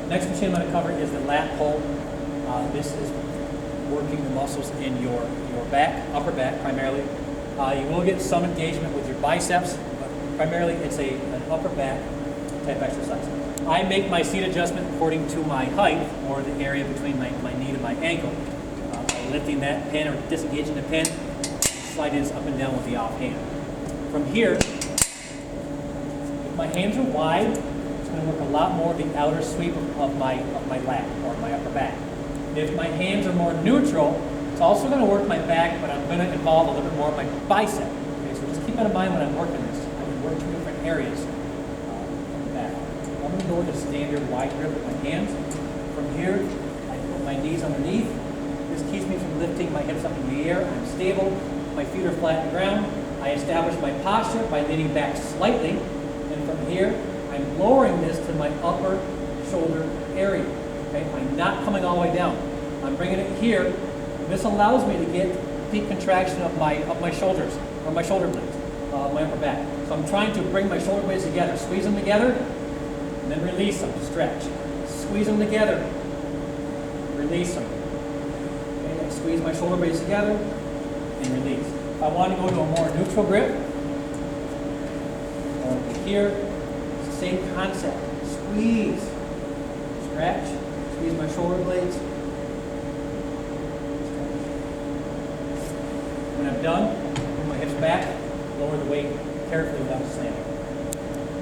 Next machine I'm going to cover is the lat pull. This is working the muscles in your back, upper back primarily. You will get some engagement with your biceps, but primarily it's an upper back type exercise. I make my seat adjustment according to my height, or the area between my knee to my ankle. By lifting that pin or disengaging the pin, slide this up and down with the offhand. From here, if my hands are wide, it's going to work a lot more of the outer sweep of my lat or my upper back. If my hands are more neutral, it's also going to work my back, but I'm going to involve a little bit more of my bicep. Okay, so just keep that in mind when I'm working this. I can work two different areas on the back. I'm going to go with a standard wide grip with my hands. From here, I put my knees underneath. This keeps me from lifting my hips up in the air. I'm stable. My feet are flat on the ground. I establish my posture by leaning back slightly. And from here, I'm lowering this to my upper shoulder area. Okay? I'm not coming all the way down. I'm bringing it here. This allows me to get peak contraction of my shoulders, or my shoulder blades, my upper back. So I'm trying to bring my shoulder blades together, squeeze them together, and then release them to stretch. Squeeze them together, release them. Okay, I squeeze my shoulder blades together and release. If I want to go to a more neutral grip, over here, it's the same concept. Squeeze, stretch, squeeze my shoulder blades. When I'm done, bring my hips back, lower the weight carefully without slamming.